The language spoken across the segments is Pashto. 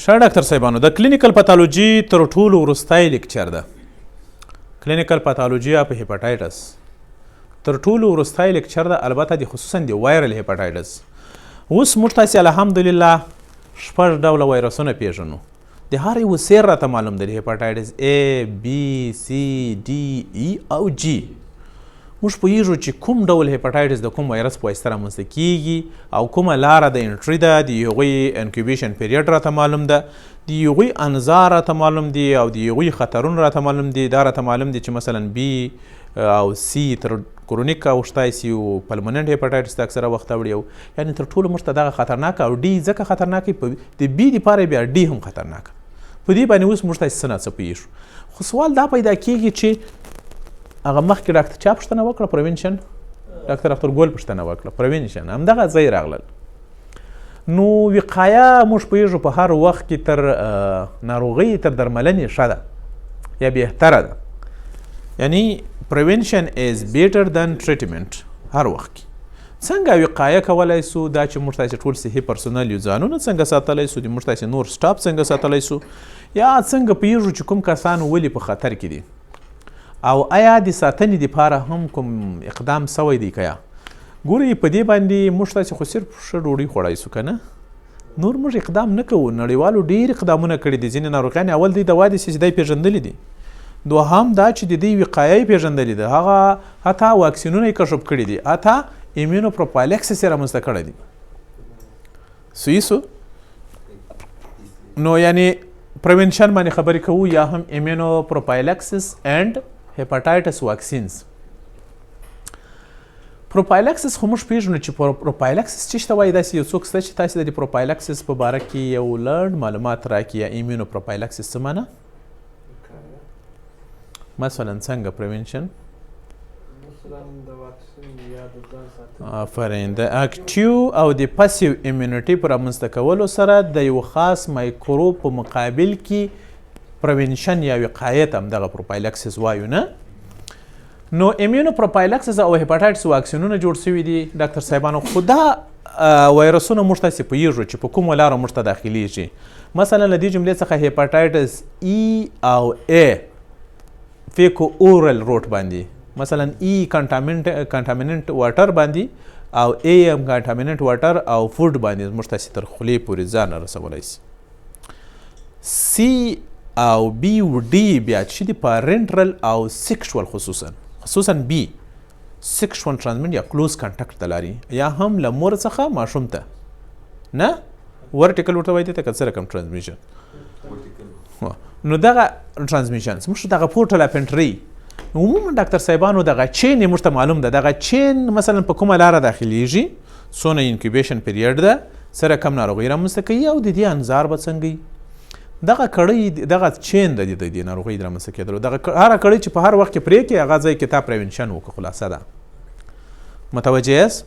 ښه ډاکټر صاحبانو د کلینیکل پاتالوجي تر ټولو وروستی لیکچر ده. کلینیکل پاتالوجي اف هیپاټایټس تر ټولو وروستی لیکچر ده، البته د خصوصا د وایرل هیپاټایټس. اوس موږ تاسې الحمدلله 6 ډوله وایرسونه پیژنو. د هر یو سیر راته معلوم دی، د هیپاټایټس A B C D E او G. موږ پوهیږو چې کوم ډول هیپاټایټس د کوم وایرس په واسطه رامنځته کیږي او کومه لاره د انټري ده، د هغوی انکیوبیشن پیریډ راته معلوم ده، د هغوی انظار راته معلوم دي او د هغوی خطرونه راته معلوم دي. دا راته معلوم دي چې مثلا B او C تر کرونیک اوښتی سي او پلمننټ هیپاټایټس ته اکثره وخت اوړي، یعنې تر ټولو موږ ته دغه خطرناک او D ځکه خطرناک د B دپاره بیا D هم خطرناک. په دې باندې اوس موږ تاسې څه ناڅه پوهېږو، خو سوال دا پیدا کېږي چې هغه مخکې ډاکټر چا پوښتنه وکړه؟ پروینشن. ډاکټر اختر ګل پوښتنه وکړه، پروینشن همدغه ځای راغلل. نو وقایه موږ پوهېږو په هر وخت کې تر ناروغۍ تر درملنې ښه ده یا بهتره ده، یعنی پروینشن از بیټر دن ټریټمنټ هر وخت کې. څنګه وقایه کولی سو؟ دا چې موږ تاسې ټول صحي پرسونل یو، ځانونه څنګه ساتلی سو، د موږ تاسې نور سټاف څنګه ساتلی سو، یا څنګه پوهېږو چې کوم کسان ولې په خطر کې دي، او آیا د ساتنې دپاره هم کوم اقدام سوی دی که یا؟ ګورئ په دې باندې موږ تاسې خو صرف ښه ډوډۍ خوړی سو که نه، نور موږ اقدام نه کوو. نړیوالو ډېر اقدامونه کړي دي. ځینې ناروغیانې اول دوی دوا داسې چې دی پېژندلي دي، دوهم دا چې د دوی وقایه یې پېژندلې ده، هغه حتی واکسینونه یې کشف کړي دي، حتی ایمیونو پروفایلکسس یې رامنځته کړی دی. صحیح سو؟ نو یعنې پروینشن باندې خبرې کوو یا هم ایمیونو پروفایلکسس اینډ هیپاټایټس واکسینز. پروفایلکسس خو موږ پېژنو چې پروفایلکسس څه ته وایي. داسې یو څوک شته چې تاسې د پروفایلکسس په باره کې یو لنډ معلومات راکړي، یا ایمیونو پروفایلکسس څه معنی؟ مثلا څنګه پروینشن؟ آفرین. د اکټیو او د پاسیو ایمیونټي په رامنځته کولو سره د یو خاص مایکروب په مقابل کې پروینشن یا وقایت همدغه پروفایلکسس وایو نه. نو ایمیونو پروفایلکسس او هیپاټایټس واکسینونه جوړ شوي دي ډاکټر صاحبانو. خو دا وایرسونه موږ تاسې پوهېږو چې په کومو لارو موږ ته داخلیږي. مثلا له دې جملې څخه هیپاټایټس E او A فیکو اورل روټ باندې، مثلا E کنټامیننټ واټر باندې او A هم کنټامیننټ واټر او فوډ باندې موږ تاسې تر خولې پورې ځان رسولی سي. C او B او D بیا چې دي پارنټرل او سیکشوال، خصوصا B سیکشوال ترانسمیټ یا کلوز کانټاکټ ته لري، یا هم له مور څخه ماشوم ته نه ورټیکل ورته وایي ته که څه رقم ټرانسمیشن. نو دغه ټرانسمیشن موږ دغه پورټل اپنټري عموما ډاکټر صاحبانو دغه چین یې موږ ته معلوم ده. دغه چین مثلا په کومه لاره داخلیږي، څونه انکیوبیشن پیریډ ده، څه رقم ناروغۍ رامنځته کوي او د دې انظار به څنګه وي. دغه کړۍ دغه چین د دې ناروغۍ د رامنځته کېدلو، دغه هره کړۍ چې په هر وخت کې پرې کړې هغه ځای کې تا پریونشن وکړه. خلاصه ده، متوجه یاست؟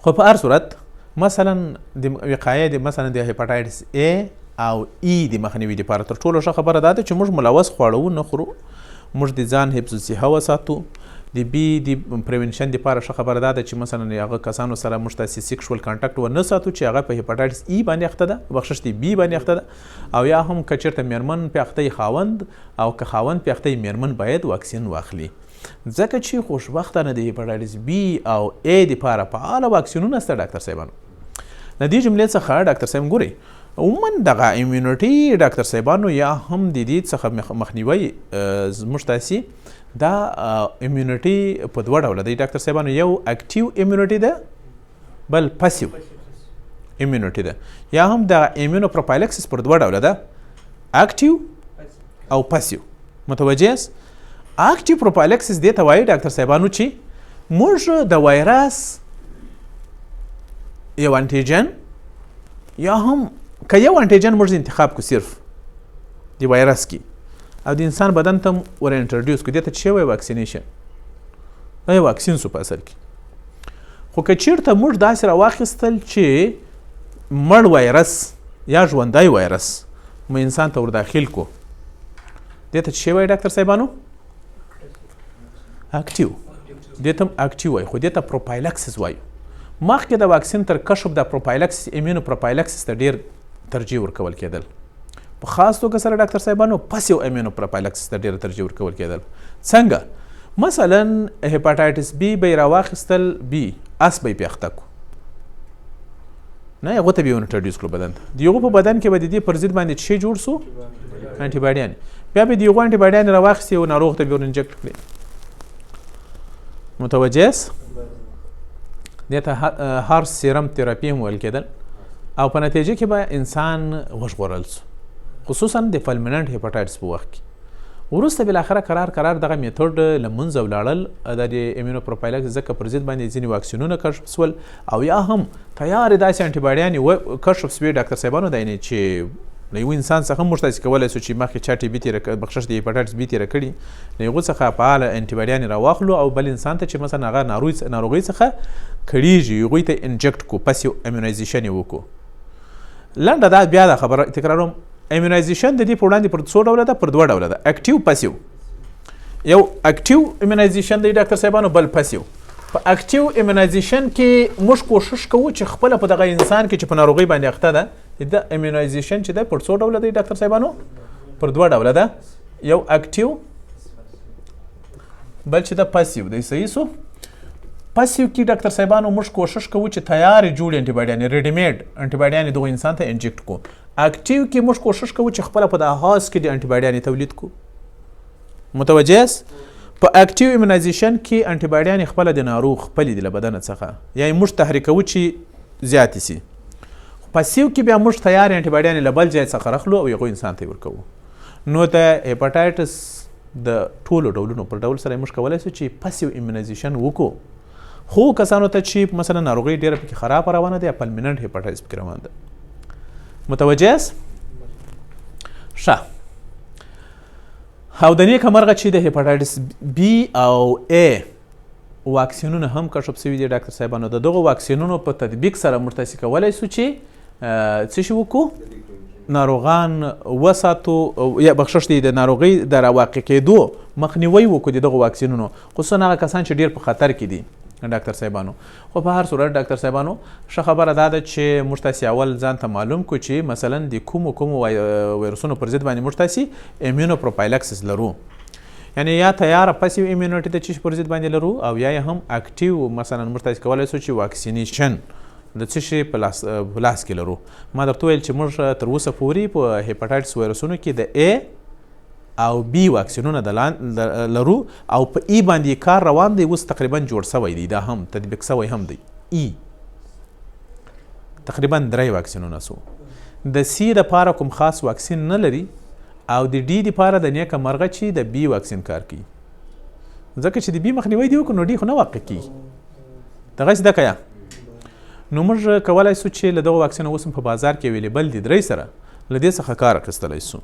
خو په هر صورت مثلا د وقایه د مثلا د هیپاټایټس A او E د مخنیوي دپاره تر ټولو ښه خبره دا ده چې موږ ملوث خواړه ونه خورو، موږ د ځان حفظ الصحه وساتو. د B د پریونشن دپاره ښه خبره دا ده چې مثلا هغه کسانو سره موږ تاسې سیکشوال کانټاکټ ونه ساتو چې هغه په هیپاټایټس E باندې اخته ده، بخښش د B باندې اخته ده، او یا هم که چېرته میرمن پې اخته یي خاوند، او که خاوند پې اخته یي میرمن باید واکسین واخلي، ځکه چې خوشبختانه د هیپاټایټس B او A دپاره فعاله واکسینونه شته ډاکټر صاحبانو. له دې جملې څخه ډاکټر صاحب ګورئ عموما دغه ایمیونټي ډاکټر صاحبانو یا هم د دې څخه مخنیوی زموږ تاسې دا ایمیونټي په دوه ډوله دی ډاکټر صاحبانو. یو اکټیو ایمیونټي ده، بل پاسیو ایمیونټي ده، یا هم د ایمیونو پروفایلکسس پر دوه ډوله ده، اکټیو او پاسیو. متوجه یاست؟ اکټیو پروفایلکسس دې ته وایي ډاکټر صاحبانو چې موږ د وایرس یو انټیجن یا هم که یو انټیجن موږ انتخاب کو صرف د وایرس کې او د انسان بدن ته ور انټروډیوس کو، دې ته څه وایي؟ واکسینیشن. دا یو واکسین سو په اصل کې. خو که چېرته موږ داسې راواخیستل چې مړ وایرس یا ژوندی وایرس مو انسان ته ور داخل کو، دې ته څه وایي ډاکټر صاحبانو؟ اکټیو. دې ته هم اکټیو وایي، خو دې ته پروفایلکسس وایي. مخکې د واکسین تر کشف د پروفایلکسس ایمیونو پروفایلکسس ته ډېر ترجیح ورکول کېدل. په خاص توګه سره ډاکټر صاحبانو پاسیو امینو پروفایلکسس ته ډېره ترجیح ورکول کېدل. څنګه؟ مثلا هپاټایټس بی به یې راواخیستل، بی اس به یې پې اخته کړو، نه هغو ته به یې انټروډیوس کړو بدن ته. د هغو په بدن کې به د دې پر ضد باندې څه جوړ سو؟ انټي باډیانې. بیا به د هغو انټي باډیانې راواخیستې او ناروغ ته به یې ور انجکټ کړې. متوجه یاست؟ دې ته هارس سیرم تراپي هم ویل کېدل او په نتیجه کې به انسان وژغورل سو، خصوصا د فلمننټ هپاټایټس په وخت کې. وروسته بالاخره قرار دغه میتود له منځه ولاړل د ایمینو پروفایلکس ځکه پر ضد باندې ځینې واکسینونه کشف سول او یا هم تیارې داسې انټي باډیانې کشف سوې ډاکټر صاحبانو دی نه چې له یو انسان څخه موږ تاسې کولی سو چې مخکې چا ټي بي تېره بخشش د هپاټایټس بي تېره کړي له هغو څخه فعاله انټي باډیانې راواخلو او بل انسان ته چې مثلا هغه ناروغۍ څخه کړېږي هغوی ته انجکټ کړو، پسیو امیونایزیشن یې وکړو. لنډه دا بیا دا خبره تکراروم، امیونایزیشن د دې په وړاندې پر څو ډوله ده؟ پر دوه ډوله ده، اکټیو پسیو. یو اکټیو امیونایزیشن دی ډاکټر صاحبانو، بل پسیو. په اکټیو امیونایزیشن کې موږ کوشش کوو چې خپله په دغه انسان کې چې په ناروغۍ باندې اخته ده د امیونایزیشن چې ده پر څو ډوله دی ډاکټر صاحبانو؟ پر دوه ډوله ده، یو اکټیو بل چې ده پسیو دی. صحیح سو؟ پسیو کې ډاکټر صاحبانو موږ کوشش کوو چې تیارې جوړې انټي باډیانې ریډیمیډ انټي باډیانې دغه انسان ته انجکټ کړو. اکټیو کې موږ کوشش کوو چې خپله په دغه هاوس کې د انټي باډیانې تولید کړو. متوجه یاست؟ په اکټیو امیونایزیشن کې انټي باډیانې خپله د ناروغ خپلې دي له بدنه څخه، یعنې موږ تحریکوو چې زیاتې سي. پسیو کې بیا موږ تیارې انټي باډیانې له بل ځای څخه راخلو او هغوی انسان ته یې ورکوو. نو د هپاټایټس د ټولو ډولونو پر ډول سره موږ کولی سو چې پسیو امیونایزیشن وکړو. خو کسانو ته چې مثلا ناروغۍ ډېره پکې خرابه روانه ده یا پلمننټ هپاټایټس پکې روان ده. متوجه یاست؟ ښه. او د نیکه مرغه چې د هپاټایټس بی او ای واکسینونه هم کشف سوي دي ډاکټر صاحبانو. د دغو واکسینونو په تطبیق سره موږ تاسې کولی سو چې څه شي وکړو؟ ناروغان وساتو یا بخشش دی د ناروغۍ د راواقع کېدو مخنیوی وکړو د دغو واکسینونو، خصوصا هغه کسان چې ډېر په خطر کې دي ډاکټر صاحبانو. خو په هر صورت ډاکټر صاحبانو ښه خبره دا ده چې موږ تاسې اول ځان ته معلوم کړو چې مثلا د کومو ویروسونو پر ضد باندې موږ تاسې ایمینو پروفایلکسس لرو، یعنی یا تیاره پسیو ایمینوټي د چی پر ضد باندې لرو او یا هم اکټیو مثلا موږ تاسې کولی سو چې واکسینیشن د څه شي په لاس کې لرو. ما درته ویل چې موږ تر اوسه پورې په هپاټایټس ویروسونو کې د ای او بی واکسینونه لرو او په ای باندې کار روان دی، اوس تقریبا جوړ سوی دی، دا هم تطبیق سوی هم دی. ای تقریبا 3 واکسینونه سو. د سی دپاره کوم خاص واکسین نه لري او د ډي دپاره د نیکه مرغه چې د بی واکسین کار کوي، ځکه چې د بی مخنیوی دی وکړو نو ډي خو نه واقع کیږي. دغسې ده که یا نو موږ کولی سو چې له دغو واکسینو اوس هم په بازار کې اویلیبل دي 3 سره له دې څخه کار اخیستلی سو.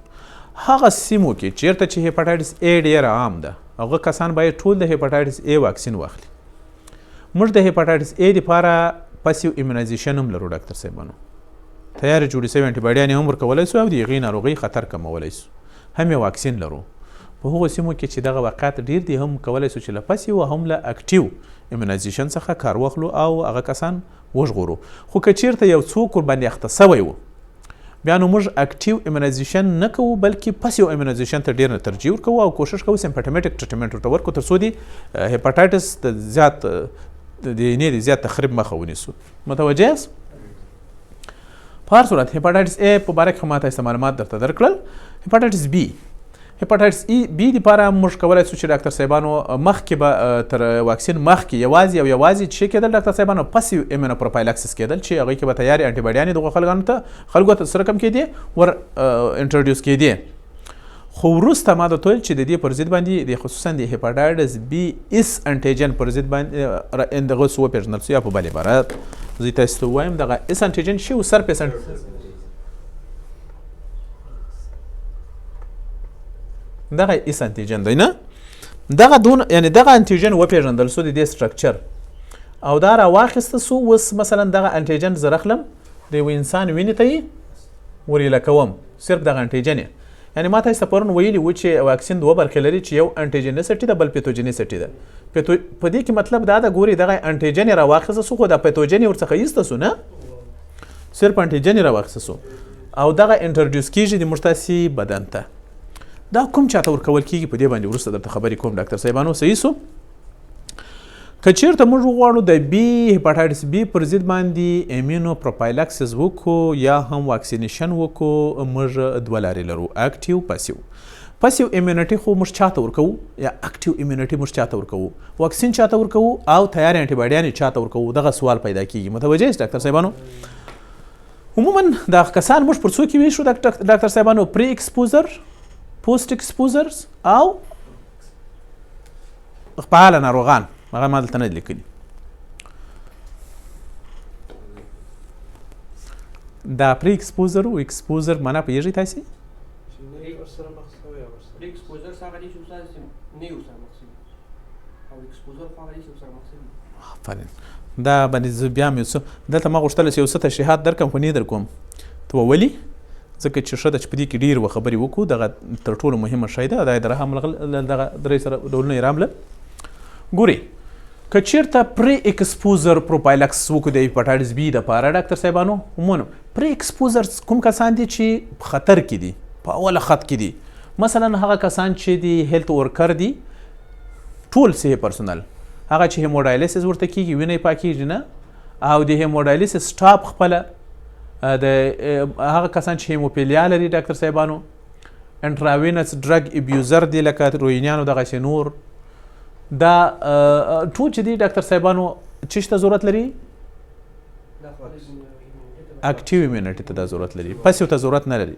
هغه سیمو کې چیرته چې هپاټایټس ای ډېر عام ده هغه کسان باید ټول د هپاټایټس ای واکسین واخلي. موږ د هپاټایټس ای دپاره پسیو ایمونایزیشن هم لرو ډاکټر صاحبانو، تیارې جوړې سوي انټي باډیانې هم ورکولی سو او د هغې ناروغۍ خطر کمولی سو. هم یې واکسین لرو. په هغو سیمو کې چې دغه واقعات ډېر دي هم کولی سو چې له پسیو هم له اکټیو ایمونایزیشن څخه کار واخلو او هغه کسان وژغورو. خو که چیرته یو څوک ورباندې اخته سوی و بیا نو موږ اکټیو ایمونایزیشن نه کوو بلکې پسیو ایمونایزیشن ته ډېر ترجیح ورکوو او کوشش کوو سمپټومیټک ټریټمنټ ورته ورکړو تر څو د هپاټایټس د زیات تخریب مخه ونیسو. متوجه یاست؟ په هر صورت هپاټایټس ای په باره کې خو ما تاسې معلومات درته درکړل. هپاټایټس بی بی دپاره موږ کولی سو چې ډاکټر صاحبانو مخکې به تر واکسین مخکې یوازې چې کېدل ډاکټر صاحبانو پسیو ایمینو پروفایلکسس کېدل چې هغوی کې به تیارې انټي باډیانې دغو خلکو ته سره کم کېدې ور انټروډیوس کېدې. خو وروسته ما درته ویل چې د دې پر ضد باندې د خصوصا د هپاټایټس بی اس انټیجن پر ضد باندې دغه څه وپېژندل سو، یا په بل عبارت زه تاسو ته ووایم دغه اس انټیجن شي و سرفیس دغه اس انټیجن دی نه دغه یعنی دغه انټیجن وپېژندل سو د دې سټرکچر او دا راواخیسته سو. اوس مثلا دغه انټیجن زه رخلم د یو انسان وینې ته یې وریله کوم صرف دغه انټیجن یې، یعنی ما تاسې ته پرون ویلي و چې واکسین 2 برخې لري چې یو انټیجنیسټي ده بل پیتوجنیسټي ده. په دې کې مطلب دا ده ګوري دغه انټیجن یې راواخیسته سو خو د پیتوجن یې ورڅخه ایسته سو نه، صرف انټیجن یې راواخیسته سو او دغه انټروډیوس کیږي د موږ تاسې بدن ته. دا کوم چاته ورکول کیږي په دې باندې وروسته درته خبرې کوم ډاکټر صاحبانو. صحیح سو؟ که چیرته موږ وغواړو د بی هیپاټایټس بی پر ضد باندې ایمینو پروفایلاکسس وکړو یا هم واکسینیشن وکړو، موږ دوه لارې لرو، اکټیو پاسیو. پاسیو ایمونیټي خو موږ چاته ورکوو یا اکټیو ایمونیټي موږ چاته ورکوو، واکسین چاته ورکوو او تیار انټي باډیانې چاته ورکوو. دغه سوال پیدا کیږي. متوجه یاست ډاکټر صاحبانو؟ عموما دا کسان موږ پر څو کې ویشو ډاکټر صاحبانو؟ پری ایکسپوزر، پوسټ ایکسپوزرز او فعال ناروغان. هغه ما دلته نه لیکلي. دا پری ایکسپوزر او ایکسپوزر معنا پوهیږئ تاسې؟ پری ایکسپوزر هغه دي چې استاد نه یو سره مخ او ایکسپوزر هغه دي چې سره مخ. آفرین. دا باندې زه بیا مې څه دلته ما غوښتل چې یو څه تشریحات درکړم خو نه در کوم. ته ولې؟ ځکه چې ښه ده چې په دې کې ډېر خبرې وکړو. دغه تر ټولو مهمه شی ده. دا د رحم دغه درې سره ډولونه یې رامله. ګورئ که چیرته پری ایکسپوزر پروفایلاکسس وکړو د هیپاټایټس بی دپاره ډاکټر صاحبانو، عموما پری ایکسپوزرز کوم کسان دي چې په خطر کې دي، په اوله خط کې دي. مثلا هغه کسان چې د هیلث ورکر دي، ټول صحي پرسونل، هغه چې هیموډایلیسس ورته کیږي، وینه یې پاکیږي نه، او د هیموډایلیسس سټاپ خپله، د هغه کسان چې هیموفیلیا لري ډاکټر صاحبانو، انټراوینس ډرګ ابیوزر دي لکه روینیانو دغسې نور. دا ټول چې دي ډاکټر صاحبانو څه ته ضرورت لري؟ اکټیو ایمونیټي ته دا ضرورت لري، پاسیو ته ضرورت نه لري.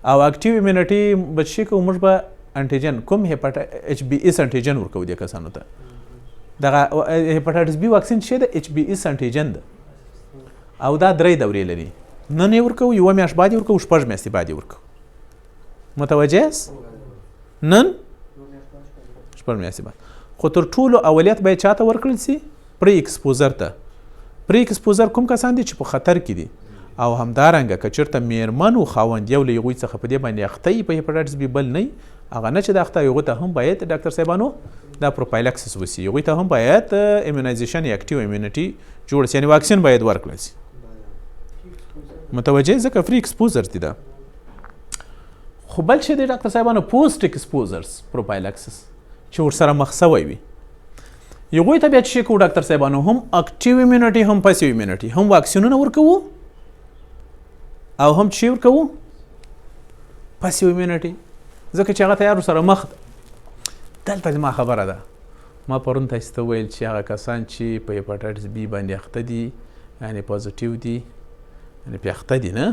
او اکټیو ایمونیټي به چې کوو موږ به انټیجن کوم ایچ بي ایس انټیجن ورکوو دې کسانو ته. دغه هیپاټایټس بي واکسین چې ده ایچ بي ایس انټیجن ده او دا 3 دورې لري. نن یې ورکوو، یوه میاشت بعد یې ورکوو، 6 میاشتې بعد یې ورکوو. متوجه یاست؟ نن 6 میاشتې بعد. خو تر ټولو اولیت باید چاته ورکړل سي؟ پری ایکسپوزر ته. پری ایکسپوزر کوم کسان دي چې په خطر کې دي. او همدارنګه که چېرته میرمن و خاوند یو له هغوی څخه په دې باندې اخته یي په هیپاټایټس بي بل نه یي، هغه نه چې د اخته هغوی ته هم باید ډاکټر صاحبانو دا پروفایلاکسس وسي، هغوی ته هم باید ایمونایزیشن یا اکټیو ایمونیټي جوړ سي، یعنې واکسین باید ورکړل سي. متوجه؟ ځکه فری ایکسپوزر دي دا. خو بل چې دی ډاکټر صاحبانو پوسټ ایکسپوزرز پروفایلاکسس چې ورسره مخ سوی وي، هغوی ته بیا چې کوو ډاکټر صاحبانو؟ هم اکټیو ایمونیټي هم پاسیو ایمونیټي، هم واکسینونه ورکوو او هم چې ورکوو پاسیو ایمونیټي، ځکه چې هغه تیار ورسره مخ ده. دلته زما خبره ده، ما پرون تاسو ته ویل چې هغه کسان چې په هیپاټایټس بي باندې اخته دي، یعنې پازیټیو دي، یعنې پې اخته دي نه،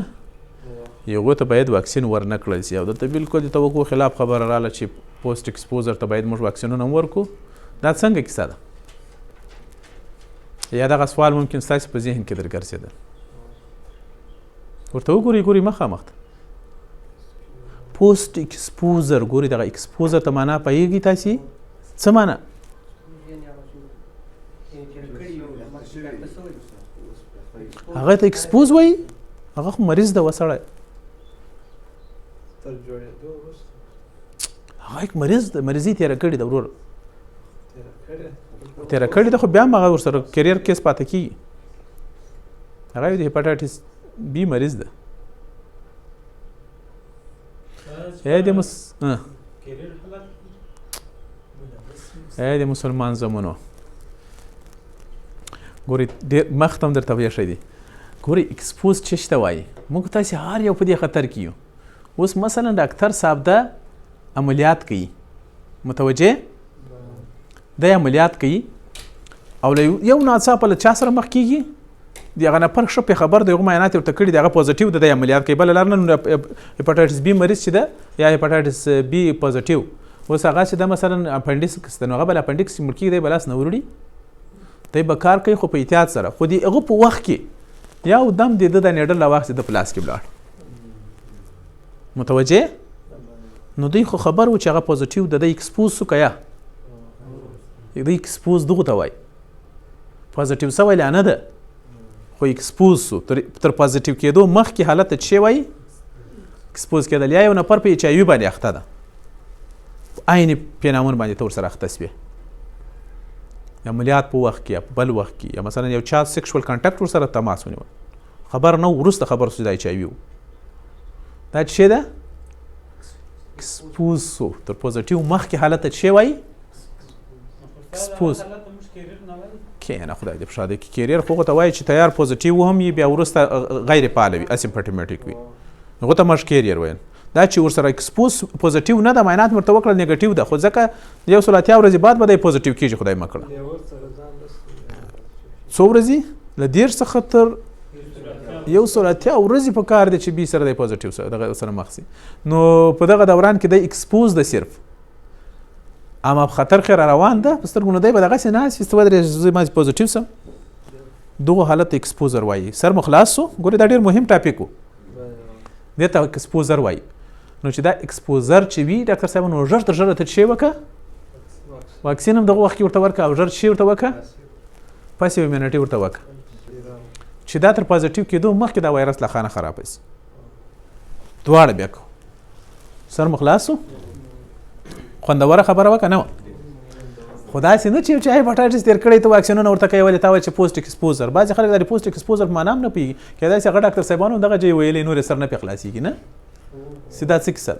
هغو ته باید واکسین ورنه کړل سي. او دلته بالکل د توقع خلاف خبره راله چې پوسټ ایکسپوزر ته باید موږ واکسینونه هم ورکړو. دا څنګه کیسه ده؟ یا دغه سوال ممکن ستاسې په ذهن کې در ګرځېده؟ ورته وګورئ، ګورئ مخامخ ته پوسټ ایکسپوزر. ګورئ دغه ایکسپوزر ته معنا پوهېږئ تاسې څه معنا؟ هغه ته ایکسپوز وایي، هغه خو مریض ده وسړی، هغه مریض ده، مریضي تېره کړې ده وروره، تېره کړې ده، خو بیا هم هغه ورسره کیریر کیس پاتې کېږي. هغه د هیپاټایټس بي مریض ده. د مسلمان زمونو ګورئ ډېر مخ ته هم درته ویښی دی. ګورئ ایکسپوز څه ته وایي؟ موږ تاسې هر یو په دې خطر کې یو. اوس مثلا ډاکټر صاحب ده عملیات کوي، متوجه؟ دی عملیات کوي او له یو ناڅاپه له چا سره مخ کېږي، د هغه نه فرق ښه پې خبر دی، هغه معاینات یې ورته کړي دي، هغه پوزیټیو ده، دی عملیات کوي. بله لار نه هیپاټایټس بي مریض چې ده یا هیپاټایټس بي پوزیټیو، اوس هغه چې ده مثلا اپنډکس ده، نو هغه بل اپنډکس چې مړ کېږي دی به لاس نه وروړي، دی به کار کوي خو په احتیاط سره. خو د هغه په وخت کې یو دم د ده د نیډل راواخېست، د په لاس کې ولاړ. متوجه؟ نو دوی خو خبر و چې هغه پوزیټیو ده، د ایکسپوز سو که یا د ایکسپوز دغو ته وایي. پوزیټیو سوی لا نه ده، خو ایکسپوز سو. تر پوزیټیو کېدو مخکې حالت ته څه شی وایي؟ ایکسپوز کېدل. یا یو نفر په ایچ آی وي باندې اخته ده، عین پینامون باندې ته ورسره اخته سوې، عملیات په وخت کې یا په بل وخت کې، یا مثلا یو چا سیکشوال کانټاکټ ورسره تماس ونیول، خبر نه وروسته خبر شو د ایچ آی وي و. دا څه شی ده اکسپوز سو تر پوزیټیو مخکې حالت ته څه شی وایي اکسپوز کینه خدای دې په شاده کې کیریر خو ته وایي چې تیار پوزیټیو هم وي بیا وروسته غیر فعال وي اسیمپټومیټیک وي هغه ته موږ کیریر وایو دا چې ورسره اکسپوز پوزیټیو نه د معاینات ورته وکړل نیګیټیو ده خو ځکه 180 ورځې بعد به د پوزیټیو کېږي خدای مه کړه څو ورځې له 10 څخه تر 180 ورځې په کار دی چې بي سره د پوزیټیو سره مخ شي نو په دغه دوران کې د اکسپوز د صرف اما په خطر خیر روان ده په سترګو نه دی به دغسې ناست وي څه ودرې زه ما پوزیټیو سم دغه حالت اکسپوزر وایي سر مو خلاص شو ګورې دا ډېر مهم ټاپک و دې ته اکسپوزر وایي نو چې دا اکسپوزر چې وي ډاکټر صاحب نو ژر تر ژره ته څه وکړه واکسین هم دغه وخت کې ورته ورکړه او ژر څه ورته وکړه پاسیو ایمونیټي ورته وکړه چې دا تر پازیټیو کېدو مخکې دا وایرس له خانه خرابه شي دواړه بیا کوو سر مو خلاص شو خوندوره خبره وکړه نه خو داسې نه چې چا هیپاټایټس تېر کړی ته واکسینونه ورته کوي ولې تا وایي چې پوسټ اکسپوزر بعضې خلک دا د پوسټ اکسپوزر په معنا هم نه پوهېږي کېدای شي هغه ډاکټر صاحبانو هم دغه جای ویلی نور یې سر نه پرې خلاصېږي نه سیدا څه کیسه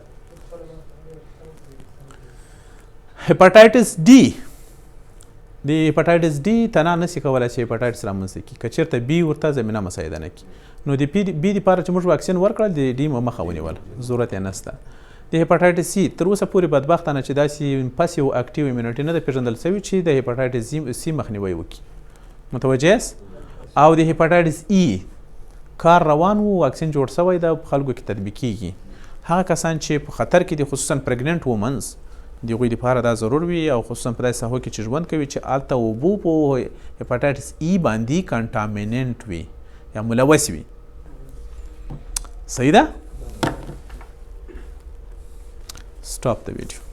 هیپاټایټس ډي د هیپاټایټس ډي تنها نشي کولی چې هیپاټایټس رامنځته کړي که چېرته بي ورته زمینه مساعده نه کړي نو د بي دپاره چې موږ واکسین ورکړل د ډي مخه ونیول ضرورت یې نشته د هیپاټایټس سی تر اوسه پورې بدبختانه چې داسې پاسیو اکټیو ایمونیټي نه ده پېژندل شوي چې د هیپاټایټس سی مخنیوی وکړي متوجه یاست او د هیپاټایټس ای کار روان و واکسین جوړ شوی ده په خلکو کې تطبیقیږي هغه کسان چې په خطر کې دي خصوصا پرګننټ وومنز د هغوی دپاره دا ضرور وي او خصوصا په داسې ساحو کې چې ژوند کوي چې هلته اوبو په هیپاټایټس ای باندې کنټامیننټ وي یا ملوث وي صحیح ده Stop the video.